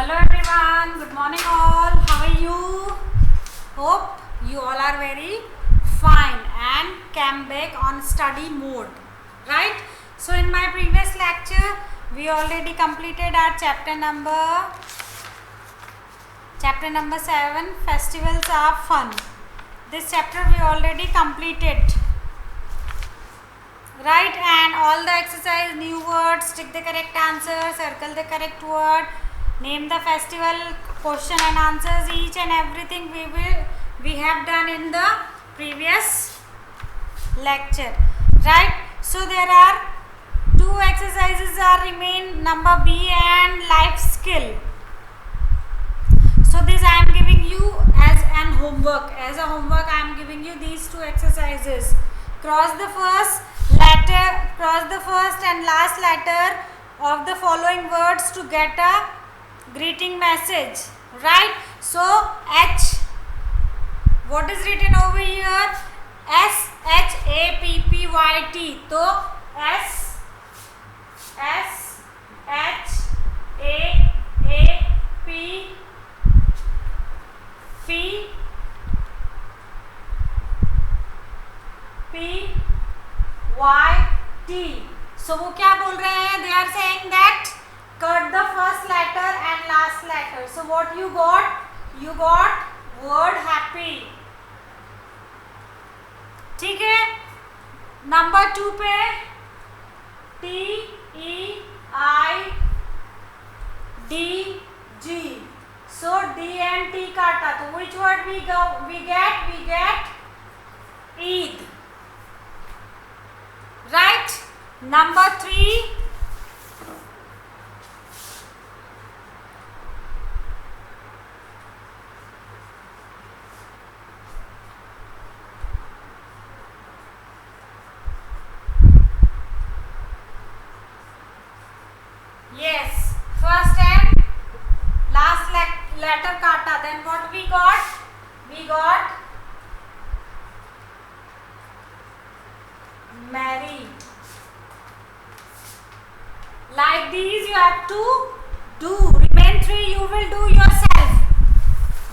Hello everyone, good morning all. How are you? Hope you all are very fine and came back on study mode, right? So in my previous lecture, we already completed our chapter number 7, Festivals are Fun. This chapter we already completed, right? And all the exercise, new words, tick the correct answer, circle the correct word, name the festival, question and answers, each and everything we have done in the previous lecture, right? So there are two exercises are remain, number B and life skill. So this I am giving you as an homework. As a homework I am giving you these two exercises. Cross the first and last letter of the following words to get a greeting message, right? So H, what is written over here? SHAPPYT. So SHAPPYT. So वो क्या बोल रहे हैं? They are saying that cut the first letter and last letter. So what you got? You got word happy. ठीक है. Number 2 पे TEIDG. So D and T काटा तो which word we get Eid, right? Number 3, yes, first and last letter kata. Then what we got? We got married. Like these you have to do. Remain 3 you will do yourself.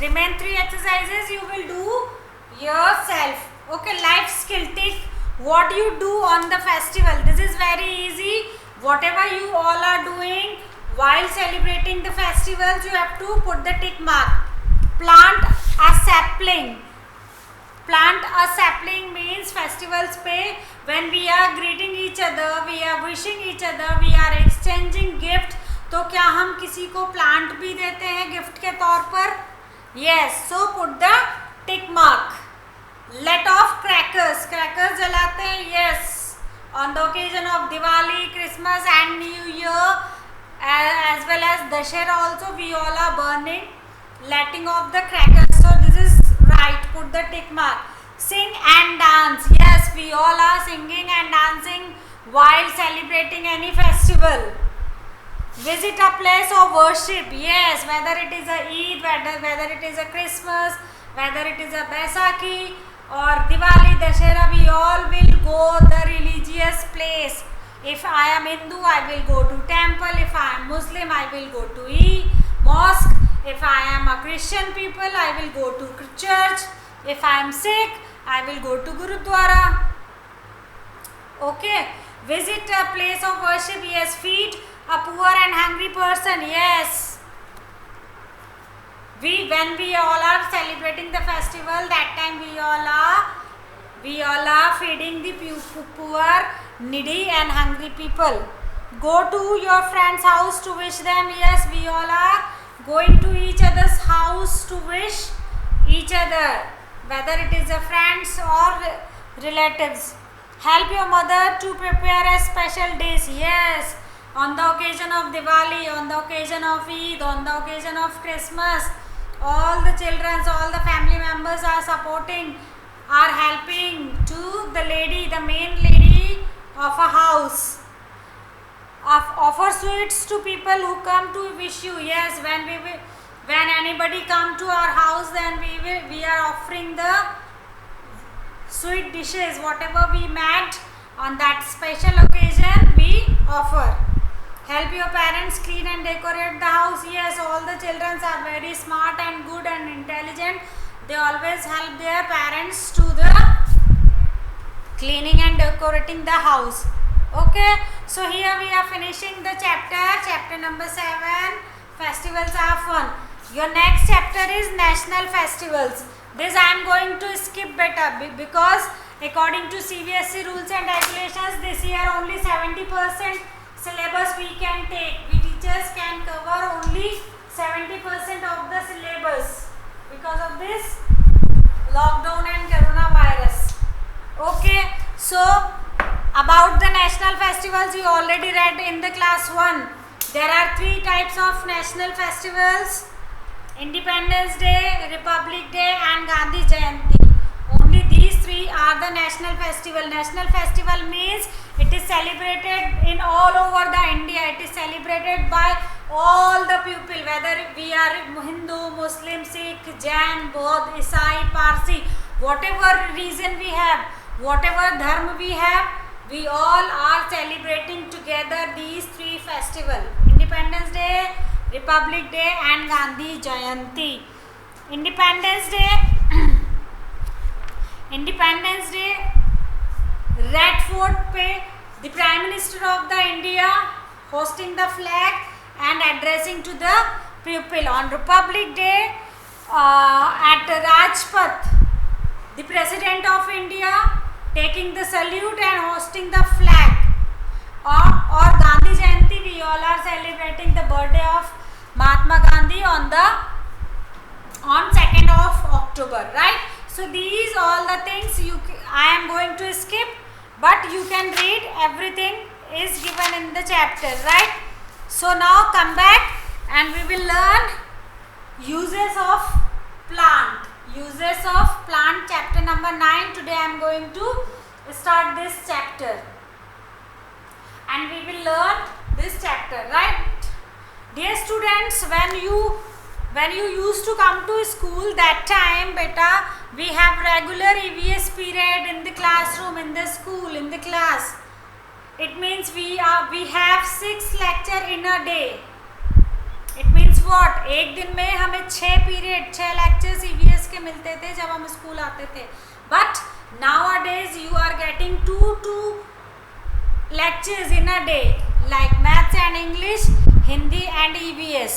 Remain 3 exercises you will do yourself. Okay, life skill. Take what you do on the festival. This is very easy. Whatever you all are doing while celebrating the festivals, you have to put the tick mark. Plant a sapling. Plant a sapling means festivals पे when we are greeting each other, we are wishing each other, we are exchanging gift. तो क्या हम किसी को plant भी देते हैं gift के तौर पर? Yes, so put the tick mark. Let off crackers. Crackers जलाते हैं? Yes. On the occasion of Diwali, Christmas and New Year, as well as Dashera also, we all are burning, letting off the crackers. So this is right. Put the tick mark. Sing and dance. Yes, we all are singing and dancing while celebrating any festival. Visit a place of worship. Yes, whether it is a Eid, whether it is a Christmas, whether it is a Baisakhi or Diwali, Dashera, we all will go the religious place. If I am Hindu, I will go to temple. If I am Muslim, I will go to mosque. If I am a Christian people, I will go to church. If I am Sikh, I will go to Gurudwara. Okay. Visit a place of worship. Yes. Feed a poor and hungry person. Yes. When we all are celebrating the festival, that time we all are feeding the poor, needy and hungry people. Go to your friend's house to wish them. Yes, we all are going to each other's house to wish each other, whether it is a friends or relatives. Help your mother to prepare a special dish. Yes, on the occasion of Diwali, on the occasion of Eid, on the occasion of Christmas, all the children, all the family members are supporting, are helping to the main lady of a house. Offer sweets to people who come to wish you. Yes, when anybody come to our house, then we are offering the sweet dishes, whatever we met on that special occasion, we offer. help your parents clean and decorate the house. Yes, all the children are very smart and good and intelligent. They always help their parents to the cleaning and decorating the house. Okay, so here we are finishing the chapter number 7. Festivals are fun. Your next chapter is national festivals. This I am going to skip better because according to CBSE rules and regulations, this year only 70% syllabus we can take. We teachers can cover only 70% of the syllabus because of this lockdown and coronavirus. Okay, so about the national festivals you already read in the class 1. There are 3 types of national festivals: Independence Day, Republic Day and Gandhi Jayanti. Only these 3 are the national festival. National festival means it is celebrated in all over the India. It is celebrated by all the people, whether we are Hindu, Muslim, Sikh, Jain, Bodh, Isai, Parsi, whatever reason we have, whatever dharma we have, we all are celebrating together these 3 festivals: Independence Day, Republic Day and Gandhi Jayanti. Independence Day, Red Fort पे the Prime Minister of the India hosting the flag and addressing to the people. On Republic Day at Rajpath, the President of India taking the salute and hosting the flag. Or Gandhi Jayanti, we all are celebrating the birthday of Mahatma Gandhi on 2nd of October, right? So these all the things I am going to skip, but you can read, everything is given in the chapter, right? So now come back and we will learn uses of plant. Uses of plant, chapter number 9. Today I am going to start this chapter and we will learn this chapter, right? Dear students, when you used to come to school, that time beta we have regular EVS period in the classroom, in the school, in the class. It means we have 6 lecture in a day. It means what? एक दिन में हमें 6 period 6 lectures EVS के मिलते थे जब हम school आते थे. But nowadays you are getting 2 lectures in a day, like maths and English, Hindi and EVS.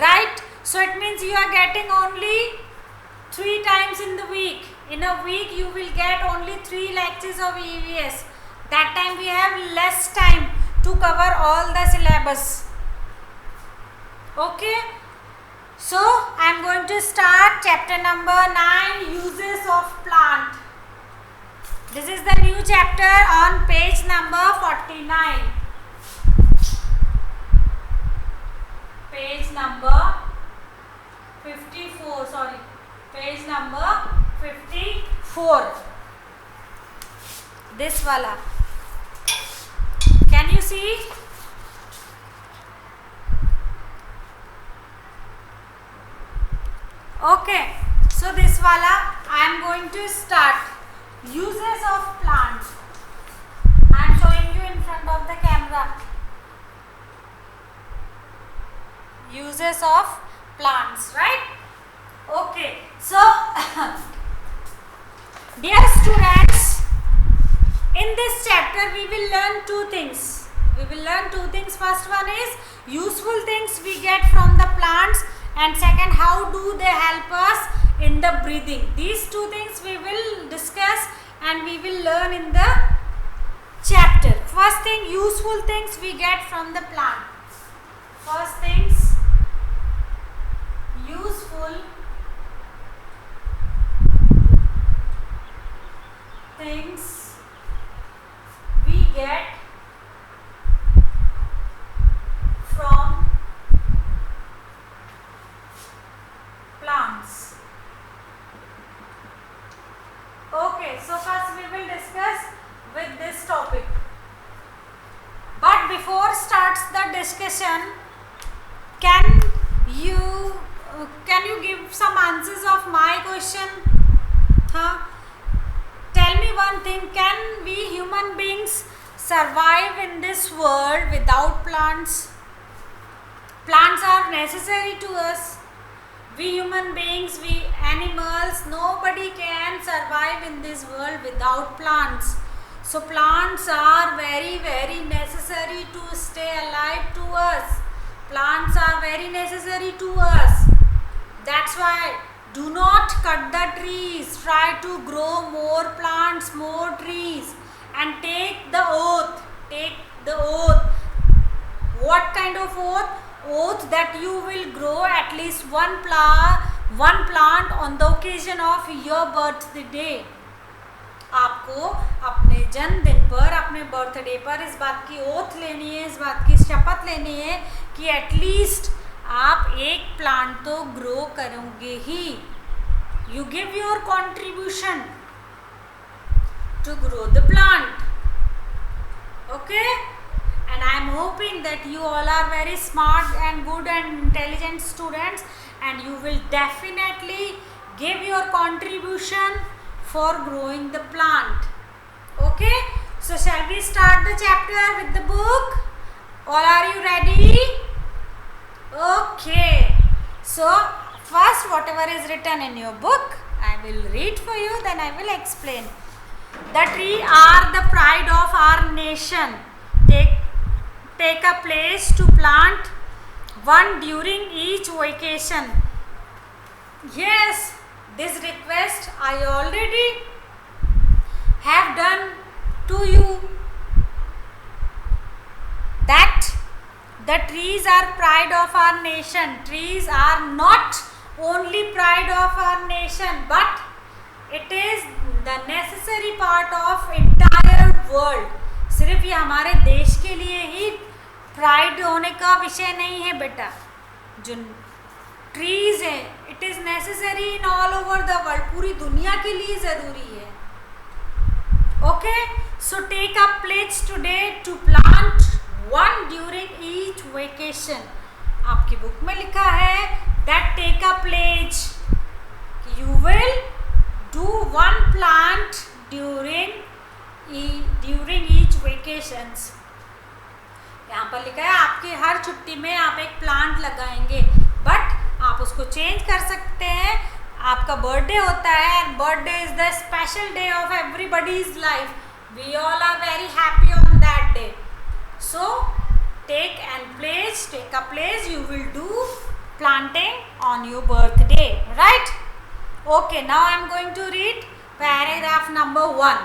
Right? So it means you are getting only 3 times in the week. In a week you will get only 3 lectures of EVS. That time we have less time to cover all the syllabus. Okay? So I am going to start chapter number 9, uses of plant. This is the new chapter on page number 49. Page number 54, sorry. Page number 54. This wala. Can you see? Okay. So this wala I am going to start. Uses of plant. I am showing you in front of the camera. Uses of plants, right? Okay. So dear students, in this chapter we will learn 2 things. First one is useful things we get from the plants, and second, how do they help us in the breathing. These 2 things we will discuss and we will learn in the chapter. First thing, useful things we get from the plant. First things, useful things we get from plants. Okay, so first we will discuss with this topic. But before starts the discussion, can you give some answers of my question? Tell me one thing, can we human beings survive in this world without plants? Plants are necessary to us. We human beings, we animals, nobody can survive in this world without plants. So plants are very, very necessary to stay alive to us. Plants are very necessary to us. That's why do not cut the trees. Try to grow more plants, more trees, and take the oath. Take the oath. What kind of oath? Oath that you will grow at least one plant on the occasion of your birthday. आपको अपने जन्मदिन पर, अपने birthday पर इस बात की oath लेनी है, इस बात की शपथ लेनी है कि एटलीस्ट आप एक प्लांट तो ग्रो करोगे ही. You give your contribution to grow the plant. Okay, and I am hoping that you all are very smart and good and intelligent students, and you will definitely give your contribution for growing the plant. Okay, so shall we start the chapter with the book? All are you ready? Okay, so first whatever is written in your book I will read for you, then I will explain. The tree are the pride of our nation. Take a place to plant one during each vacation. Yes, this request I already have done to you, that the trees are pride of our nation. Trees are not only pride of our nation, but it is the necessary part of entire world. सिर्फ ये हमारे देश के लिए ही pride होने का विषय नहीं है बेटा. जो ट्रीज है, it is necessary in all over the world. पूरी दुनिया के लिए जरूरी है. Okay, so take a pledge today to plant one during each vacation. आपकी बुक में लिखा है that take a pledge, you will do one plant during each vacations. यहाँ पर लिखा है आपकी हर छुट्टी में आप एक प्लांट लगाएंगे, बट आप उसको चेंज कर सकते हैं. आपका बर्थडे होता है, and birthday is the special day of everybody's life. We all are very happy on that day. So take a place you will do planting on your birthday, right? Okay, now I am going to read paragraph number 1.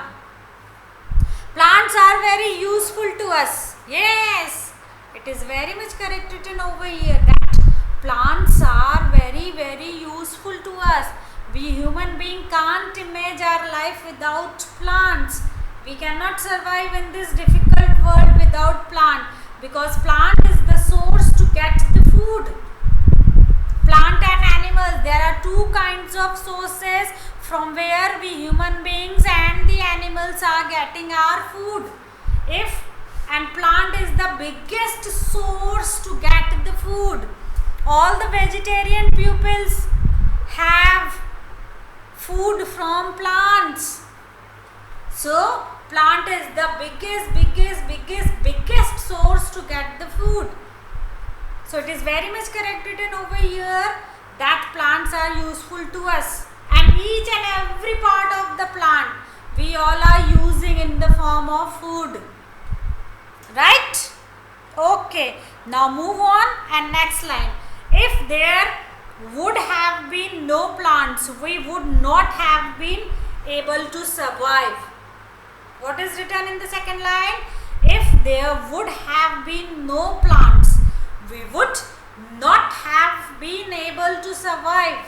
Plants are very useful to us. Yes, it is very much correct written over here that plants are very, very useful to us. We human being can't imagine our life without plants. We cannot survive in this difficult world without plant, because plant is the source to get the food. Plant and animals, there are two kinds of sources from where we human beings and the animals are getting our food. And plant is the biggest source to get the food. All the vegetarian pupils have food from plants. So plant is the biggest source to get the food. So it is very much correct written over here that plants are useful to us, and each and every part of the plant we all are using in the form of food, right? Okay, now move on, and next line. If there would have been no plants, we would not have been able to survive. What is written in the second line? If there would have been no plants, we would not have been able to survive.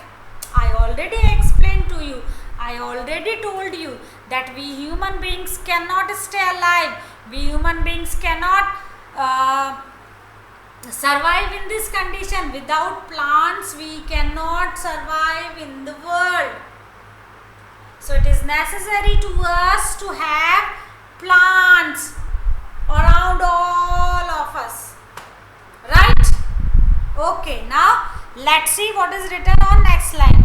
I already explained to you, I already told you that we human beings cannot stay alive. We human beings cannot survive in this condition. Without plants, we cannot survive in the world. So it is necessary to us to have plants around all of us, right? Okay, now let's see what is written on next line.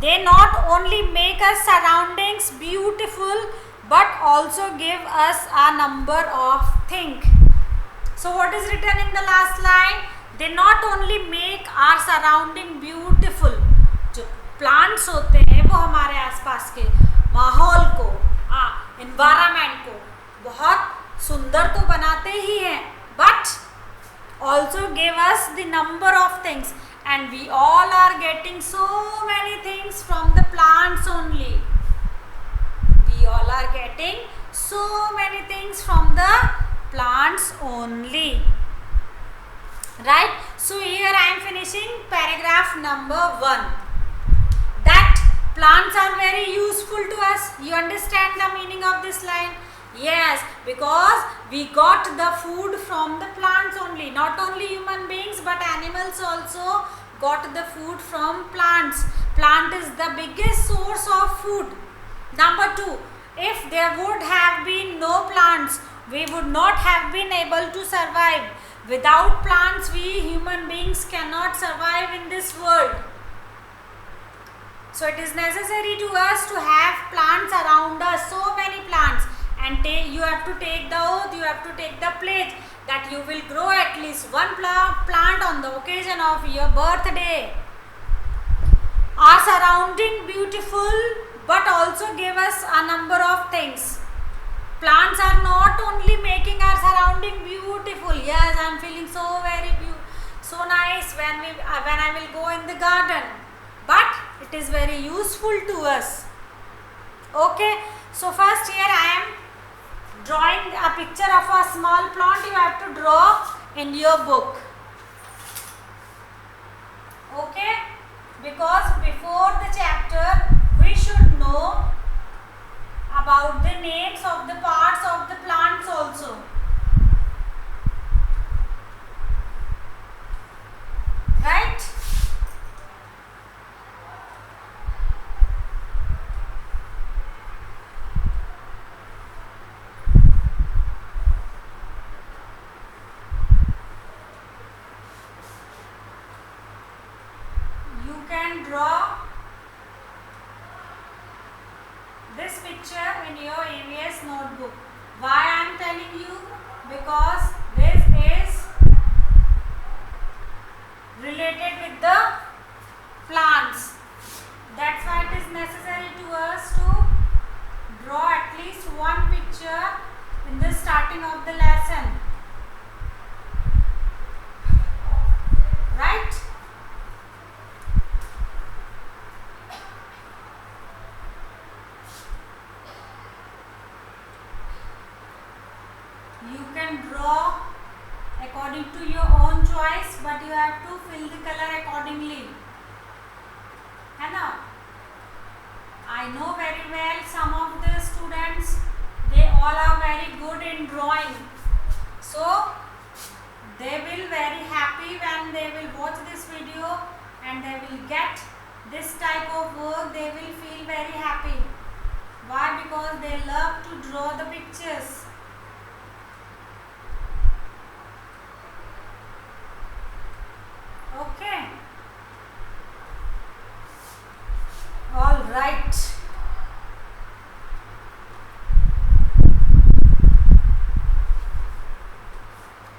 They not only make our surroundings beautiful, but also give us a number of things. So what is written in the last line? They not only make our surrounding beautiful, जो plants होते हैं वो हमारे आसपास के माहौल को, environment को बहुत सुंदर तो बनाते ही हैं, but also give us the number of things, and we all are getting so many things from the plants only. We all are getting so many things from the plants only, right? So here I am finishing paragraph number 1, that plants are very useful to us. You understand the meaning of this line? Yes, because we got the food from the plants only. Not only human beings but animals also got the food from plants. Plant is the biggest source of food. Number 2, if there would have been no plants, we would not have been able to survive. Without plants, we human beings cannot survive in this world. So it is necessary to us to have plants around us, so many plants. And you have to take the oath, you have to take the pledge that you will grow at least one plant on the occasion of your birthday. Our surrounding beautiful, but also give us a number of things. Plants are not only making our surrounding beautiful. Yes, I am feeling so very so nice when I will go in the garden. But it is very useful to us. Okay, so first here I am drawing a picture of a small plant. You have to draw in your book. Okay, because before the chapter we should know about the names of the parts of the plants also. Right? You can draw this picture in your EVS notebook. Why I am telling you? Because this is related with the plants. That's why it is necessary to us to draw at least one picture in the starting of the lesson. Right? You can draw according to your own choice, but you have to fill the color accordingly. है ना? I know very well some of the students, they all are very good in drawing. So they will very happy when they will watch this video and they will get this type of work. They will feel very happy. Why? Because they love to draw the pictures. Okay. All right.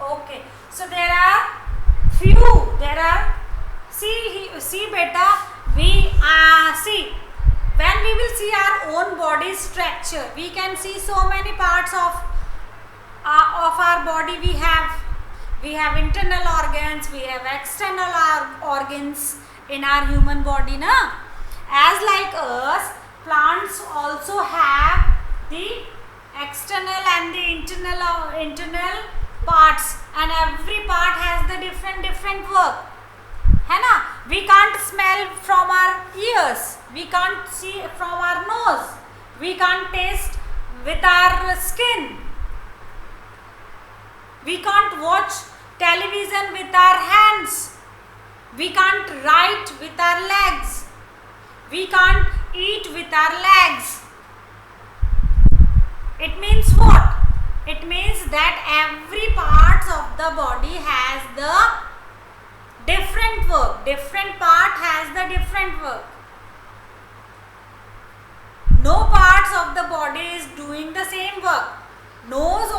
Okay. So there are few. See beta. We see when we will see our own body structure. We can see so many parts of our body. We have internal organs, we have external organs in our human body, na? As like us, plants also have the external and the internal parts, and every part has the different work. है ना? We can't smell from our ears, we can't see from our nose, we can't taste with our skin. We can't watch television with our hands. We can't write with our legs. We can't eat with our legs. It means what? It means that every part of the body has the different work. Different part has the different work. No parts of the body is doing the same work. Nose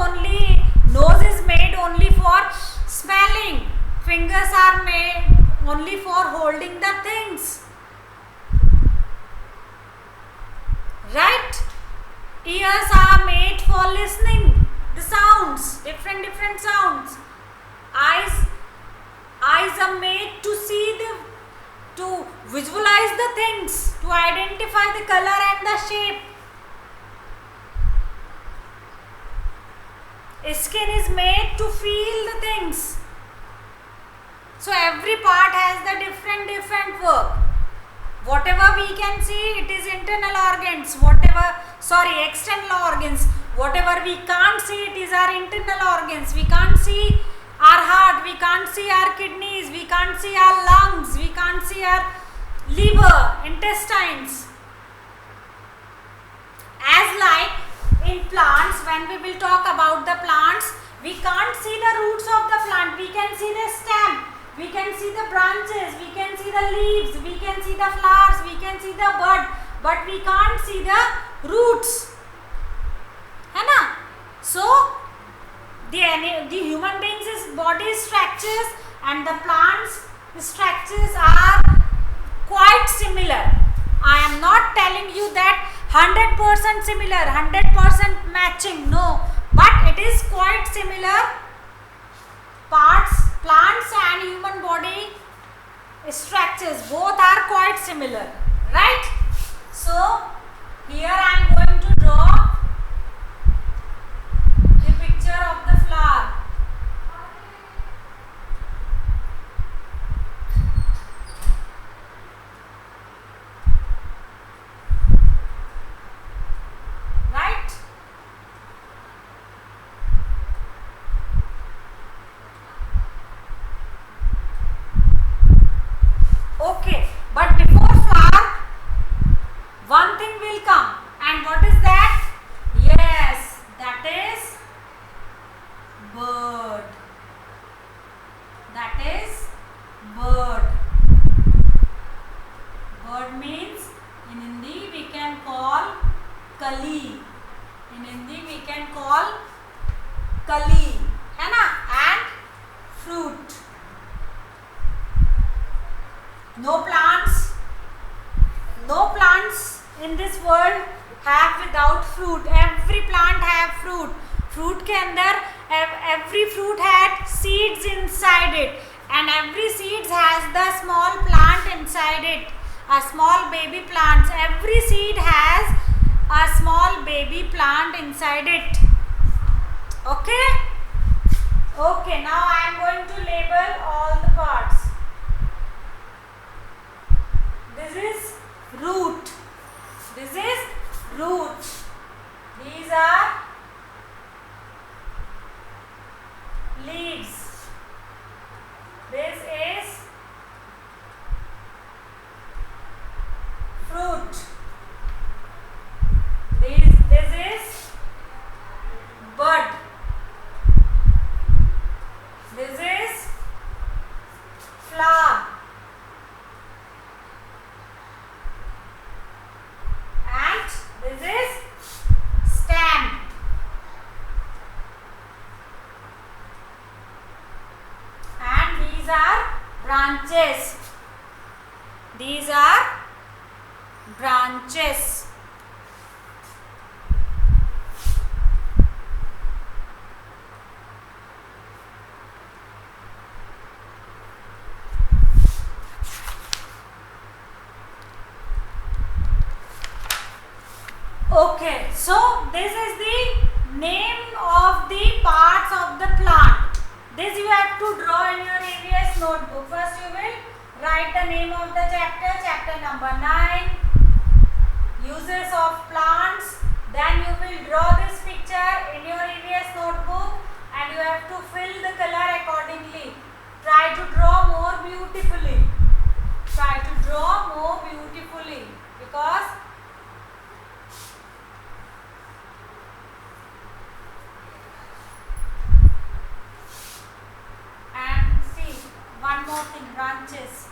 is made only for smelling. Fingers are made only for holding the things. Right? Ears are made for listening the sounds, different sounds. Eyes are made to visualize the things, to identify the color and the shape. Skin is made to feel the things. So every part has the different work. Whatever we can see, it is internal organs. External organs. Whatever we can't see, it is our internal organs. We can't see our heart, we can't see our kidneys, we can't see our lungs, we can't see our liver, intestines. As like in plants, when we will talk about the plants, we can't see the roots of the plant. We can see the stem, we can see the branches, we can see the leaves, we can see the flowers, we can see the bud, but we can't see the roots. है ना? So the human beings' body structures and the plants' structures are quite similar. I am not telling you that 100% similar, 100% matching, no, but it is quite similar. Parts, plants and human body structures, both are quite similar, right? So here I am going to draw the picture of the flower. Right? Okay, but before flower, one thing will come, and what is that? Yes, that is bird. That is bird. Bird means in Hindi we can call kali. In Hindi we can call kali, है ना? And fruit. No plants in this world have without fruit. Every plant have fruit. Fruit के अंदर every fruit had seeds inside it, and every seeds has the small plant inside it, a small baby plants. Every seed has a small baby plant inside it. Okay? Okay, now I am going to label all the parts. This is root. This is root. These are leaves. This is fruit. This is bud. This is flower. And this is stem. And these are branches. These are branches. Okay, so this is the name of the parts of the plant. This you have to draw in your AVS notebook. First you will write the name of the chapter number 9, uses of plants. Then you will draw this picture in your AVS notebook and you have to fill the color accordingly. Try to draw more beautifully. Try to draw more beautifully, because and see one more thing, branches.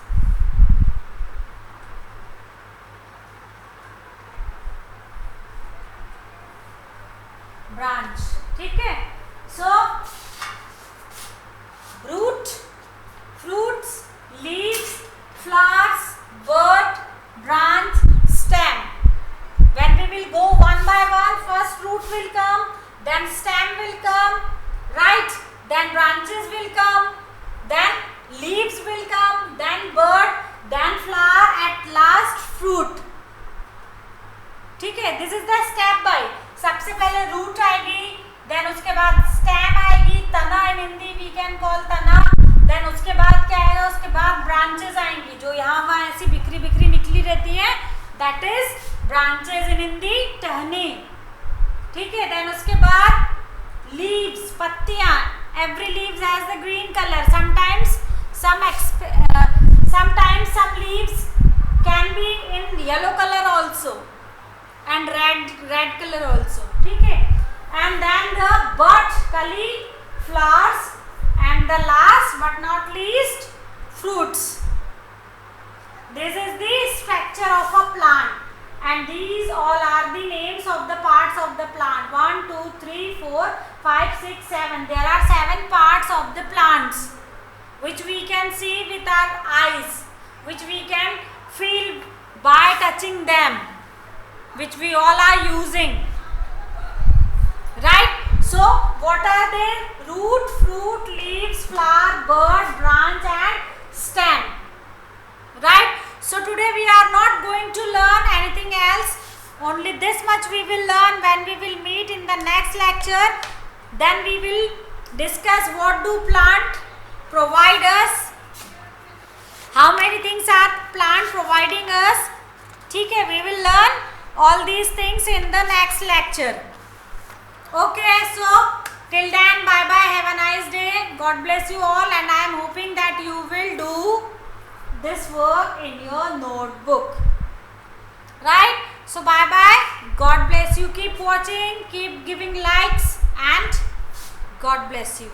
at last fruit. ठीक है, this is the step by. सबसे पहले root आएगी, then उसके बाद stem आएगी, तना इन Hindi we can call तना. देन उसके बाद क्या आएगा, उसके बाद ब्रांचेस आएंगी जो यहाँ वहाँ ऐसी बिखरी बिखरी निकली रहती है, that is branches in Hindi टहनी. ठीक है, देन उसके बाद लीव्स, पत्तियां. Every leaves has the green colour. Sometimes some leaves can be in yellow color also and red color also. ठीक है, and then the bud, कली, flowers, and the last but not least fruits. This is the structure of a plant, and these all are the names of the parts of the plant. 1 2 3 4 5 6 7. There are 7 parts of the plants which we can see with our eyes, which we can feel by touching them, which we all are using, right? So what are they? Root, fruit, leaves, flower, bud, branch and stem, right? So today we are not going to learn anything else, only this much we will learn. When we will meet in the next lecture, then we will discuss what do plant provide us, how many things are plant providing us. ठीक है, we will learn all these things in the next lecture. Okay, so till then, bye bye, have a nice day, God bless you all, and I am hoping that you will do this work in your notebook, right? So bye bye, God bless you, keep watching, keep giving likes, and God bless you.